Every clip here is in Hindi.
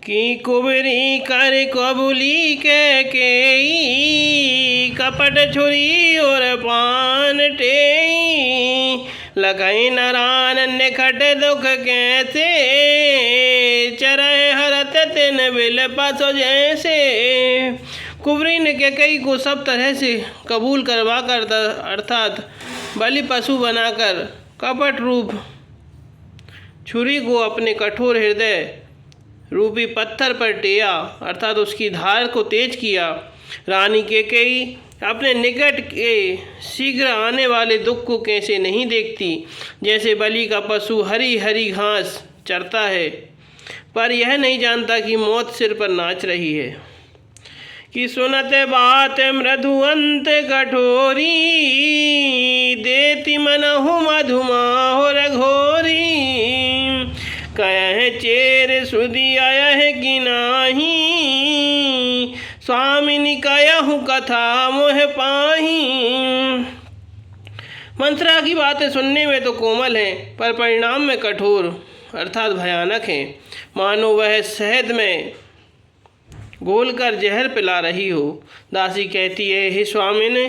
कि कुबरी कर कबूली के कपट छुरी और पान टेई लगई नारायण निखट दुख कैसे चरय हरत तिन बिल पसो जैसे। कुबरी ने कैकेयी को सब तरह से कबूल करवा कर अर्थात बलि पशु बनाकर कपट रूप छुरी को अपने कठोर हृदय रूपी पत्थर पर टेया अर्थात उसकी धार को तेज किया। रानी कैकेयी अपने निकट के शीघ्र आने वाले दुख को कैसे नहीं देखती, जैसे बलि का पशु हरी हरी घास चरता है पर यह नहीं जानता कि मौत सिर पर नाच रही है। कि सुनत बात मृदुअंत कठोरी देती मनहु मधुमाहुर घोरी कह चेर सुधी आयह कि नाही स्वामिनी कहु कथा मोह पाही। मंत्रा की बातें सुनने में तो कोमल हैं पर परिणाम में कठोर अर्थात भयानक हैं, मानो वह शहद में घोलकर जहर पिला रही हो। दासी कहती है, हे स्वामिनी,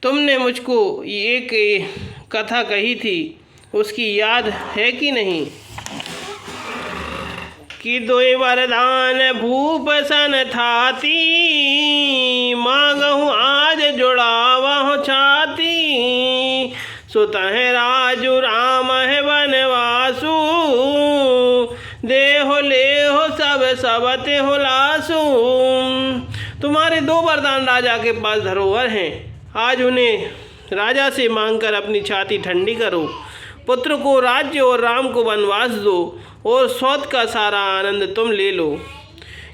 तुमने मुझको एक कथा कही थी, उसकी याद है कि नहीं? कि दोई वरदान भूप सन थाती मांगहु आज जुड़ावहु छाती सुतह राजू राम है वनवासु देहो लेहो सब सबते हो लासु। तुम्हारे दो वरदान राजा के पास धरोहर हैं, आज उन्हें राजा से मांगकर अपनी छाती ठंडी करो। पुत्र को राज्य और राम को वनवास दो और सौत का सारा आनंद तुम ले लो।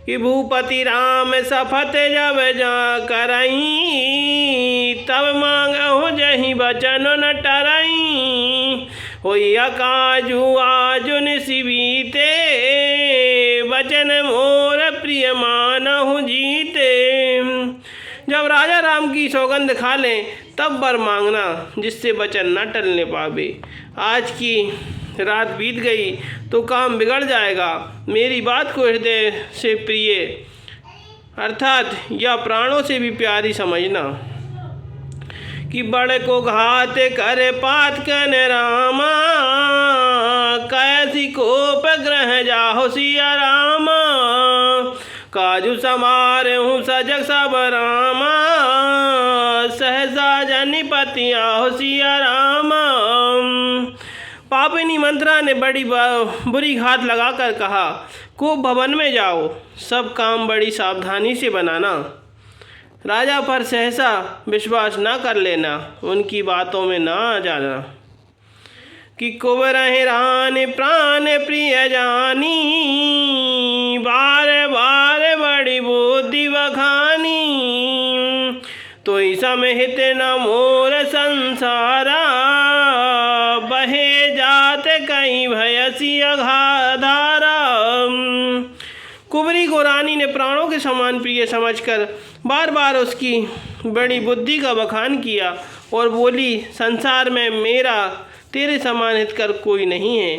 कि भूपति राम सफत जब जा करई तब मांगहु जही बचन न टरई होइया काजू आजुन सिबीते बचन मोर प्रिय मानहु जीते। जब राजा राम की सौगंध खा लें तब वर मांगना जिससे वचन न टलने पावे। आज की रात बीत गई तो काम बिगड़ जाएगा। मेरी बात को हृदय से प्रिय अर्थात या प्राणों से भी प्यारी समझना। कि बड़ को घात करे पात कन रामा कैसी कोप ग्रह जाहो सिया रामा काजू समार हूँ सजग सब रामा सहसा जनिपति आहो सिया रामा। पापिनी मंत्रा ने बड़ी बुरी घात लगाकर कहा, को भवन में जाओ, सब काम बड़ी सावधानी से बनाना, राजा पर सहसा विश्वास न कर लेना, उनकी बातों में न आ जाना। कि कुबरहि रानी प्राण प्रिय जानी बार बार बड़ी बुद्धि बखानी तो समहित न मोर संसारा बहे जाते कहीं भयसी अघाधारा। कुबरी को रानी ने प्राणों के समान प्रिय समझकर बार बार उसकी बड़ी बुद्धि का बखान किया और बोली, संसार में मेरा तेरे समान हितकर कोई नहीं है,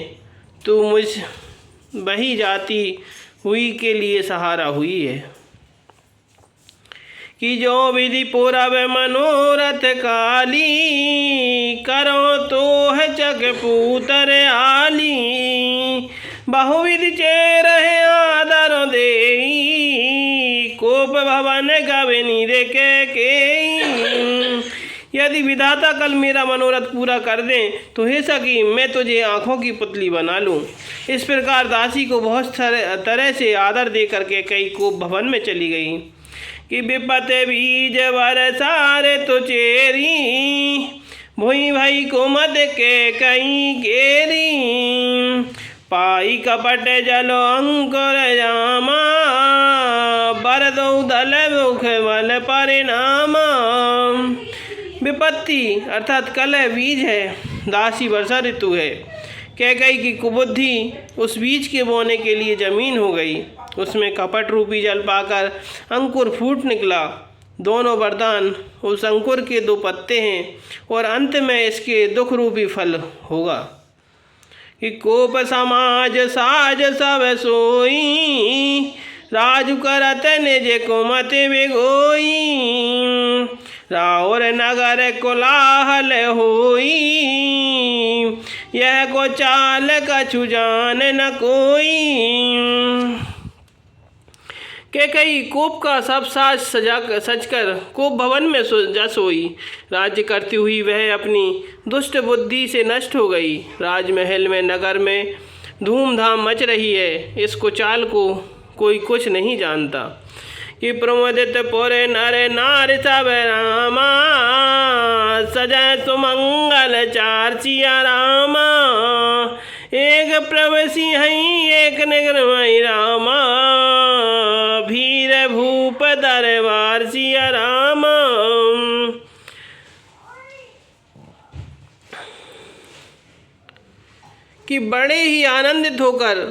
तू मुझ बही जाती हुई के लिए सहारा हुई है। कि जो विधि पूरब मनोरथ काली करो तो है चक पूतर आली बहुविधि चेर है आदर देई कोप भवन गवनी देके। यदि विधाता कल मेरा मनोरथ पूरा कर दें तो हे सकी मैं तुझे आँखों की पुतली बना लूँ। इस प्रकार दासी को बहुत तरह से आदर दे करके कई कोप भवन में चली गई। कि विपत बीज बरसारे तो चेरी भोई भाई को मद के कहीं गेरी पाई कपट जलो अंकुर जामा बर दो दल मुख बल परिणाम। विपत्ति अर्थात कलह बीज है, दासी वर्षा ऋतु है। कैकेयी की कुबुद्धि उस बीज के बोने के लिए जमीन हो गई, उसमें कपट रूपी जल पाकर अंकुर फूट निकला। दोनों वरदान उस अंकुर के दो पत्ते हैं और अंत में इसके दुख रूपी फल होगा। कि कोप समाज साज सब सोई, राजु करत निज कुमत बिगोई, राउर नगर कोलाहल होई, यह को चाल कछु जान न कोई। कैकेयी कोप का सब साज सजकर कोप भवन में जा सोई। राज्य करती हुई वह अपनी दुष्ट बुद्धि से नष्ट हो गई। राजमहल में नगर में धूमधाम मच रही है। इसको चाल को कोई कुछ नहीं जानता कि प्रमोदित पुर नर नार सब रामा, सजय सुमंगल चार सिया रामा, एक प्रभु सिंहई एक निग्रमई रामा, भीर भूप दरबार सिया रामा। कि बड़े ही आनंदित होकर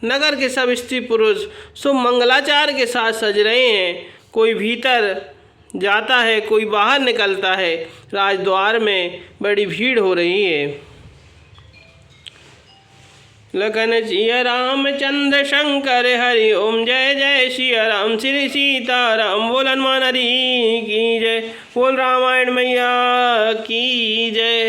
नगर के सब स्त्री पुरुष शुभ मंगलाचार के साथ सज रहे हैं। कोई भीतर जाता है, कोई बाहर निकलता है। राजद्वार में बड़ी भीड़ हो रही है। लखन सिया रामचंद्र शंकर हरि ओम, जय जय सिया राम श्री सीताराम। बोल हनुमान हरि की जय, बोल रामायण मैया की जय।